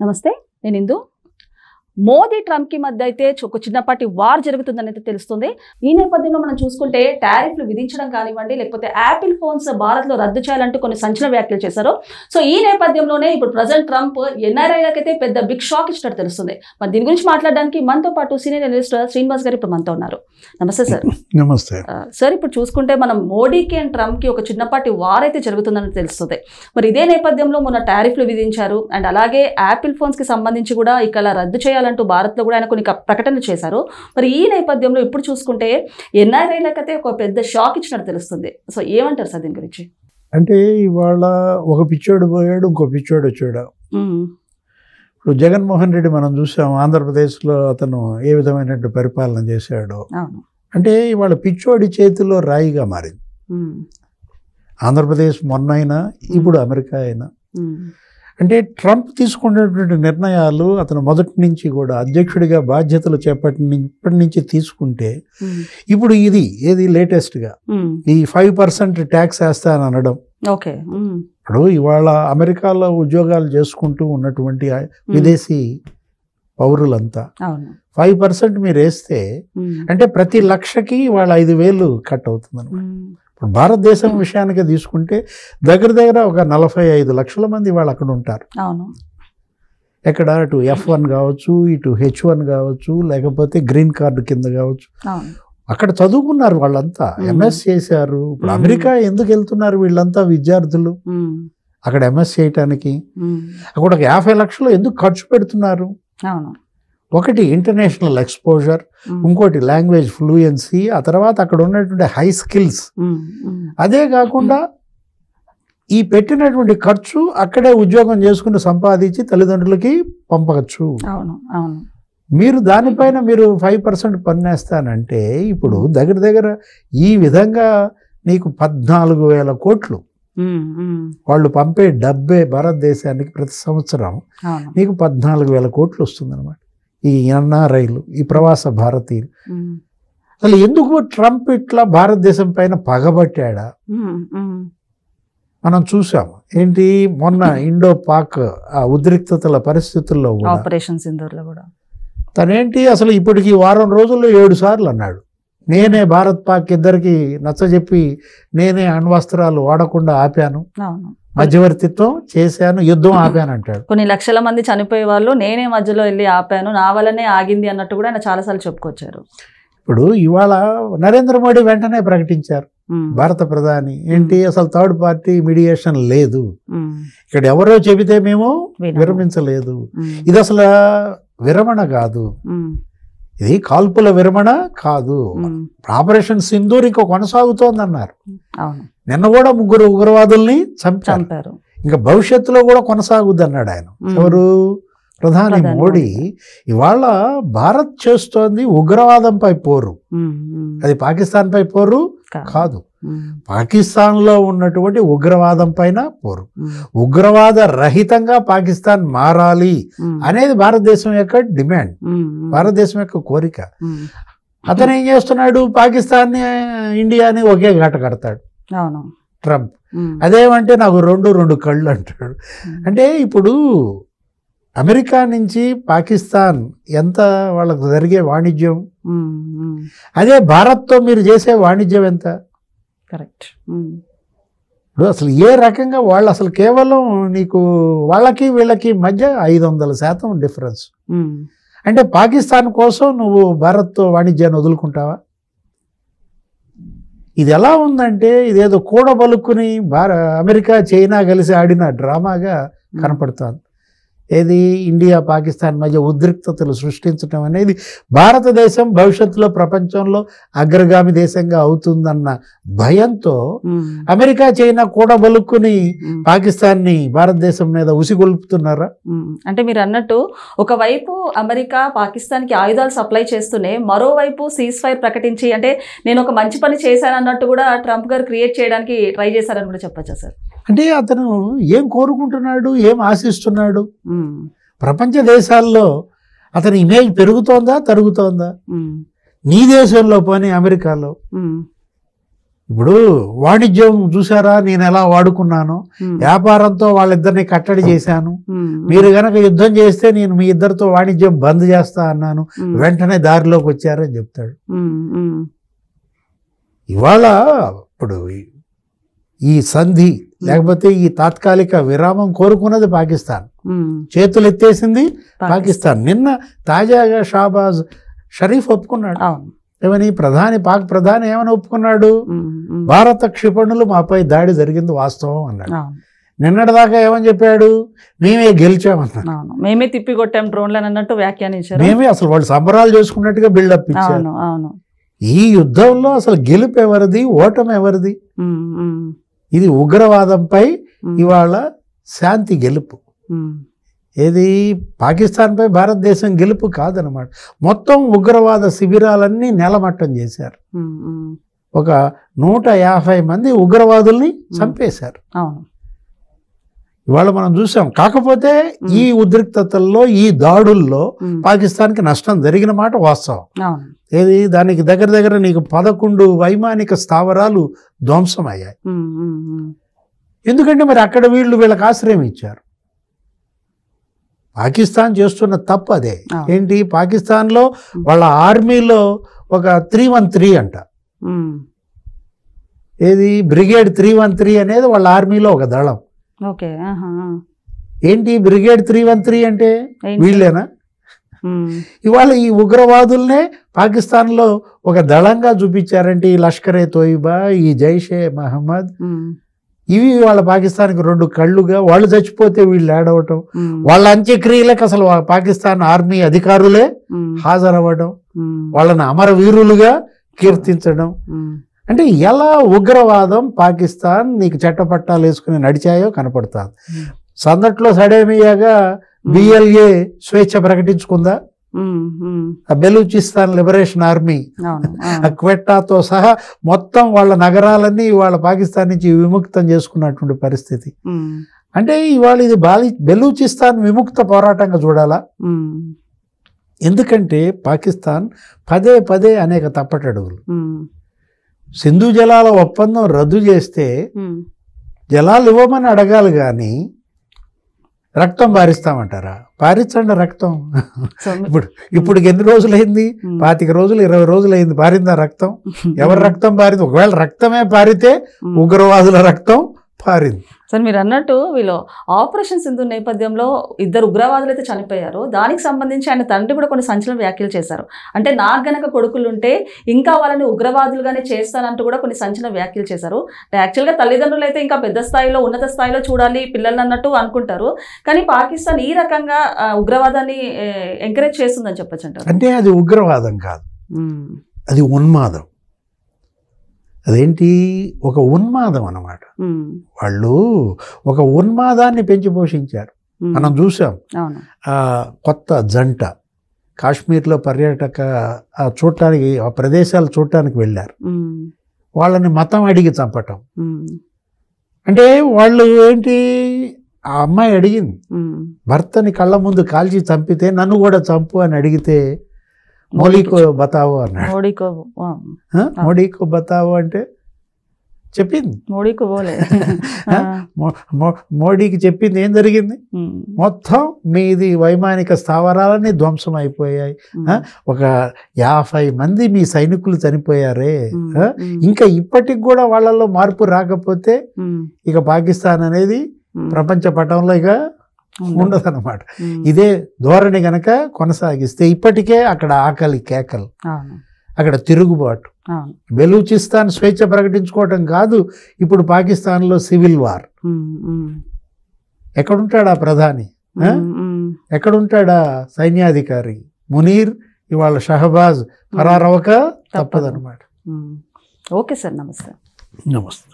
నమస్తే, నేను ఇందు. మోదీ ట్రంప్ కి మధ్య అయితే ఒక చిన్నపాటి వార్ జరుగుతుందని అయితే తెలుస్తుంది. ఈ నేపథ్యంలో మనం చూసుకుంటే టారిఫ్లు విధించడం కానివ్వండి, లేకపోతే యాపిల్ ఫోన్స్ భారత్ లో రద్దు చేయాలంటూ కొన్ని సంచలన వ్యాఖ్యలు చేశారు. సో ఈ నేపథ్యంలోనే ఇప్పుడు ప్రెసిడెంట్ ట్రంప్ ఎన్ఆర్ఐలకైతే పెద్ద బిగ్ షాక్ ఇచ్చినట్టు తెలుస్తుంది. మరి దీని గురించి మాట్లాడడానికి మనతో పాటు సీనియర్ అనలిస్ట్ శ్రీనివాస్ గారు ఇప్పుడు మనతో ఉన్నారు. నమస్తే సార్. నమస్తే సార్. ఇప్పుడు చూసుకుంటే మనం మోడీకి అండ్ ట్రంప్ కి ఒక చిన్నపాటి వార్ అయితే జరుగుతుందని తెలుస్తుంది. మరి ఇదే నేపథ్యంలో మొన్న టారిఫ్లు విధించారు అండ్ అలాగే యాపిల్ ఫోన్స్ కి సంబంధించి కూడా ఇక్కడ రద్దు చేయాలంటూ భారత్ లో కూడా ఆయన కొన్ని ప్రకటనలు చేశారు. మరి ఈ నేపథ్యంలో ఇప్పుడు చూసుకుంటే ఎన్ఆర్ఐలకైతే ఒక పెద్ద షాక్ ఇచ్చినట్టు తెలుస్తుంది. సో ఏమంటారు సార్ దీని గురించి? అంటే ఇవాళ ఒక పిచ్చోడు పోయాడు, ఇంకో పిచ్చోడు వచ్చాడు. ఇప్పుడు జగన్మోహన్ రెడ్డి మనం చూసాం, ఆంధ్రప్రదేశ్లో అతను ఏ విధమైనటువంటి పరిపాలన చేశాడు. అంటే ఇవాళ పిచ్చోడి చేతిలో రాయిగా మారింది ఆంధ్రప్రదేశ్. మొన్నైనా ఇప్పుడు అమెరికా అయినా అంటే ట్రంప్ తీసుకునేటువంటి నిర్ణయాలు అతను మొదటి నుంచి కూడా అధ్యక్షుడిగా బాధ్యతలు ఇప్పటి నుంచి తీసుకుంటే ఇప్పుడు ఏది లేటెస్ట్గా ఈ 5% ట్యాక్స్ వేస్తానని అనడం. ఇప్పుడు ఇవాళ అమెరికాలో ఉద్యోగాలు చేసుకుంటూ ఉన్నటువంటి విదేశీ పౌరులంతా 5% మీరు వేస్తే అంటే ప్రతి లక్షకి వాళ్ళ 5,000 కట్ అవుతుంది అనమాట. ఇప్పుడు భారతదేశం విషయానికి తీసుకుంటే దగ్గర ఒక 45 లక్షల మంది వాళ్ళు అక్కడ ఉంటారు. ఎక్కడ అటు F1 కావచ్చు, ఇటు H1 కావచ్చు, లేకపోతే గ్రీన్ కార్డు కింద కావచ్చు. అక్కడ చదువుకున్నారు వాళ్ళంతా, MS చేశారు. ఇప్పుడు అమెరికా ఎందుకు వెళ్తున్నారు వీళ్ళంతా విద్యార్థులు అక్కడ MS చేయటానికి? అక్కడ ఒక 50 లక్షలు ఎందుకు ఖర్చు పెడుతున్నారు? ఒకటి ఇంటర్నేషనల్ ఎక్స్పోజర్, ఇంకోటి లాంగ్వేజ్ ఫ్లూయెన్సీ, ఆ తర్వాత అక్కడ ఉన్నటువంటి హై స్కిల్స్. అదే కాకుండా ఈ పెట్టినటువంటి ఖర్చు అక్కడే ఉద్యోగం చేసుకుని సంపాదించి తల్లిదండ్రులకి పంపవచ్చు. మీరు దానిపైన మీరు 5% పన్నేస్తానంటే ఇప్పుడు దగ్గర ఈ విధంగా నీకు 14,000 కోట్లు వాళ్ళు పంపే డబ్బే భారతదేశానికి ప్రతి సంవత్సరం నీకు 14,000 కోట్లు వస్తుంది అనమాట. ఈ ఎన్ఆర్ఐలు, ఈ ప్రవాస భారతీయులు. అసలు ఎందుకు ట్రంప్ ఇట్లా భారతదేశం పైన పగబట్టాడా? మనం చూసాము ఏంటి మొన్న ఇండో పాక్ ఆ ఉద్రిక్తతల పరిస్థితుల్లో కూడా తనేంటి అసలు ఇప్పటికి వారం రోజుల్లో 7 సార్లు అన్నాడు, నేనే భారత్ పాక్ ఇద్దరికి నచ్చజెప్పి నేనే అణ్వస్త్రాలు వాడకుండా ఆపాను, మధ్యవర్తిత్వం చేశాను, యుద్ధం ఆపాను అంటాడు. కొన్ని లక్షల మంది చనిపోయే వాళ్ళు నేనే మధ్యలో వెళ్ళి ఆపాను, నా వల్లనే ఆగింది అన్నట్టు కూడా ఆయన చాలాసార్లు చెప్పుకొచ్చారు. ఇప్పుడు ఇవాళ నరేంద్ర మోడీ వెంటనే ప్రకటించారు, భారత ప్రధాని ఏంటి అసలు థర్డ్ పార్టీ మీడియేషన్ లేదు, ఇక్కడ ఎవరో చెబితే మేము విరమించలేదు, ఇది అసలు విరమణ కాదు, ఇది కాల్పుల విరమణ కాదు, ఆపరేషన్ సింధూర్ ఇంకా కొనసాగుతోందన్నారు. నిన్న కూడా 3 ఉగ్రవాదుల్ని చంపారు, ఇంకా భవిష్యత్తులో కూడా కొనసాగుద్ది అన్నాడు ఆయన. ఎవరు? ప్రధాని మోడీ. ఇవాళ భారత్ చేస్తోంది ఉగ్రవాదంపై పోరు, అది పాకిస్తాన్ పై పోరు కాదు, పాకిస్తాన్లో ఉన్నటువంటి ఉగ్రవాదం పైన పోరు. ఉగ్రవాద రహితంగా పాకిస్తాన్ మారాలి అనేది భారతదేశం యొక్క డిమాండ్, భారతదేశం యొక్క కోరిక. అతను ఏం చేస్తున్నాడు? పాకిస్తాన్ని ఇండియాని ఒకే ఘాట కడతాడు ట్రంప్. అదేమంటే నాకు రెండు కళ్ళు అంటాడు. అంటే ఇప్పుడు అమెరికా నుంచి పాకిస్తాన్ ఎంత వాళ్ళకు జరిగే వాణిజ్యం, అదే భారత్తో మీరు చేసే వాణిజ్యం ఎంత? కరెక్ట్. ఇప్పుడు అసలు ఏ రకంగా వాళ్ళు అసలు కేవలం నీకు వాళ్ళకి వీళ్ళకి మధ్య 500% డిఫరెన్స్. అంటే పాకిస్తాన్ కోసం నువ్వు భారత్తో వాణిజ్యాన్ని వదులుకుంటావా? ఇది ఎలా ఉందంటే ఇదేదో కూడబలుక్కుని అమెరికా చైనా కలిసి ఆడిన డ్రామాగా కనపడుతుంది. ఏది ఇండియా పాకిస్తాన్ మధ్య ఉద్రిక్తతలు సృష్టించడం అనేది భారతదేశం భవిష్యత్తులో ప్రపంచంలో అగ్రగామి దేశంగా అవుతుందన్న భయంతో అమెరికా చైనా కూడా బలుక్కుని పాకిస్తాన్ని భారతదేశం మీద ఉసిగొల్పుతున్నారా? అంటే మీరు అన్నట్టు ఒకవైపు అమెరికా పాకిస్తాన్కి ఆయుధాలు సప్లై చేస్తూనే మరోవైపు సీజ్ ఫైర్ ప్రకటించి అంటే నేను ఒక మంచి పని చేశాను అన్నట్టు కూడా ట్రంప్ గారు క్రియేట్ చేయడానికి ట్రై చేశారని కూడా చెప్పచ్చా సార్? అంటే అతను ఏం కోరుకుంటున్నాడు, ఏం ఆశిస్తున్నాడు? ప్రపంచ దేశాల్లో అతని ఇమేజ్ పెరుగుతోందా తరుగుతోందా? నీ దేశంలో పోనీ అమెరికాలో ఇప్పుడు వాణిజ్యం చూసారా నేను ఎలా వాడుకున్నాను, వ్యాపారంతో వాళ్ళిద్దరిని కట్టడి చేశాను, మీరు గనక యుద్ధం చేస్తే నేను మీ ఇద్దరితో వాణిజ్యం బంద్ చేస్తా అన్నాను, వెంటనే దారిలోకి వచ్చారని చెప్తాడు. ఇవాళ ఇప్పుడు ఈ సంధి లేకపోతే ఈ తాత్కాలిక విరామం కోరుకున్నది పాకిస్తాన్, చేతులు ఎత్తేసింది పాకిస్తాన్. నిన్న తాజాగా షాబాజ్ షరీఫ్ ఒప్పుకున్నాడు. ఏమని పాక్ ప్రధాని ఏమని ఒప్పుకున్నాడు, భారత క్షిపణులు మాపై దాడి జరిగింది వాస్తవం అన్నాడు. నిన్నటిదాకా ఏమని చెప్పాడు, మేమే గెలిచామన్నాడు, మేమే తిప్పి కొట్టాం డ్రోన్లను అన్నట్టు వ్యాఖ్యానించారు. మేమే అసలు వాళ్ళు సంబరాలు చేసుకున్నట్టుగా బిల్డప్ ఇచ్చారు. ఈ యుద్ధంలో అసలు గెలుపు ఎవరిది, ఓటమి ఎవరిది? ఇది ఉగ్రవాదంపై ఇవాళ శాంతి గెలుపు. ఏది పాకిస్తాన్పై భారతదేశం గెలుపు కాదనమాట. మొత్తం ఉగ్రవాద శిబిరాలన్నీ నెలమట్టం చేశారు. ఒక 150 మంది ఉగ్రవాదుల్ని చంపేశారు. ఇవాళ మనం చూసాం. కాకపోతే ఈ ఉద్రిక్తతల్లో ఈ దాడుల్లో పాకిస్తాన్కి నష్టం జరిగిన మాట వాస్తవం. ఏది దానికి దగ్గర నీకు 11 వైమానిక స్థావరాలు ధ్వంసమయ్యాయి. ఎందుకంటే మరి అక్కడ వీళ్ళకి ఆశ్రయం ఇచ్చారు. పాకిస్తాన్ చేస్తున్న తప్పు అదే. ఏంటి, పాకిస్తాన్లో వాళ్ళ ఆర్మీలో ఒక 313 అంట, ఏది బ్రిగేడ్ 313 అనేది వాళ్ళ ఆర్మీలో ఒక దళం. ఏంటి బ్రిగేడ్ 313 అంటే వీళ్ళేనా? ఇవాళ ఈ ఉగ్రవాదుల్నే పాకిస్తాన్లో ఒక దళంగా చూపించారంటే ఈ లష్కరే తోయిబా, ఈ జైషే మహమ్మద్, ఇవి వాళ్ళ పాకిస్తాన్కి 2 కళ్ళుగా. వాళ్ళు చచ్చిపోతే వీళ్ళు ఏడవటం, వాళ్ళ అంత్యక్రియలకు అసలు పాకిస్తాన్ ఆర్మీ అధికారులే హాజరవ్వడం, వాళ్ళని అమరవీరులుగా కీర్తించడం. అంటే ఎలా ఉగ్రవాదం పాకిస్తాన్ నీకు చట్టపట్టాలు వేసుకుని నడిచాయో కనపడుతుంది. సందట్లో సడేమియాగా బిఎల్ఏ స్వేచ్ఛ ప్రకటించుకుందా? బెలూచిస్తాన్ లిబరేషన్ ఆర్మీ క్వెట్టాతో సహా మొత్తం వాళ్ళ నగరాలన్నీ వాళ్ళ పాకిస్తాన్ నుంచి విముక్తం చేసుకున్నటువంటి పరిస్థితి. అంటే ఇవాళ ఇది బెలూచిస్తాన్ విముక్త పోరాటంగా చూడాలా? ఎందుకంటే పాకిస్తాన్ పదే అనేక తప్పటడుగులు. సింధు జలాల ఒప్పందం రద్దు చేస్తే జలాలు ఇవ్వమని అడగాలి కానీ రక్తం పారిస్తామంటారా? పారించండి రక్తం. ఇప్పుడు ఎన్ని రోజులైంది? 25 రోజులు 20 రోజులైంది. పారిందా రక్తం? ఎవరి రక్తం పారింది? ఒకవేళ రక్తమే పారితే ఉగ్రవాదుల రక్తం పారింది. సార్ మీరు అన్నట్టు వీళ్ళు ఆపరేషన్ సింధు నేపథ్యంలో 2 ఉగ్రవాదులు అయితే చనిపోయారు. దానికి సంబంధించి ఆయన తండ్రి కూడా కొన్ని సంచలన వ్యాఖ్యలు చేశారు. అంటే నాకు గనక కొడుకులుంటే ఇంకా వాళ్ళని ఉగ్రవాదులుగానే చేస్తానంటూ కూడా కొన్ని సంచలన వ్యాఖ్యలు చేశారు. యాక్చువల్గా తల్లిదండ్రులు అయితే ఇంకా పెద్ద స్థాయిలో ఉన్నత స్థాయిలో చూడాలి పిల్లలు అన్నట్టు అనుకుంటారు. కానీ పాకిస్తాన్ ఈ రకంగా ఉగ్రవాదాన్ని ఎంకరేజ్ చేస్తుందని చెప్పచ్చు అంటారు. అంటే అది ఉగ్రవాదం కాదు, అది ఉన్మాదం. అదేంటి, ఒక ఉన్మాదం అన్నమాట. వాళ్ళు ఒక ఉన్మాదాన్ని పెంచి పోషించారు. మనం చూసాం. కొత్త జంట కాశ్మీర్లో పర్యాటక చూడటానికి ఆ ప్రదేశాలు చూడటానికి వెళ్ళారు. వాళ్ళని మతం అడిగి చంపటం. అంటే వాళ్ళు ఏంటి, ఆ అమ్మాయి అడిగింది భర్తని కళ్ళ ముందు కాల్చి చంపితే నన్ను కూడా చంపు అని అడిగితే మోడీకో బతావో అన్నాడు. మోడీకో బతావో అంటే చెప్పింది మోడీకి చెప్పింది. ఏం జరిగింది? మొత్తం మీది వైమానిక స్థావరాలన్నీ ధ్వంసం అయిపోయాయి. ఒక 50 మంది మీ సైనికులు చనిపోయారే. ఇంకా ఇప్పటికి కూడా వాళ్ళలో మార్పు రాకపోతే ఇక పాకిస్తాన్ అనేది ప్రపంచ పటంలో ఇక ఉండదన్నమాట. ఇదే ధోరణి గనక కొనసాగిస్తే ఇప్పటికే అక్కడ ఆకలి కేకలు, అక్కడ తిరుగుబాటు. బెలూచిస్తాన్ స్వేచ్ఛ ప్రకటించుకోవటం కాదు, ఇప్పుడు పాకిస్తాన్లో సివిల్ వార్. ఎక్కడుంటాడా ప్రధాని, ఎక్కడుంటాడా సైన్యాధికారి? మునీర్ ఇవాళ షహబాజ్ పరారవక తప్పదన్నమాట. ఓకే సార్, నమస్తే. నమస్తే.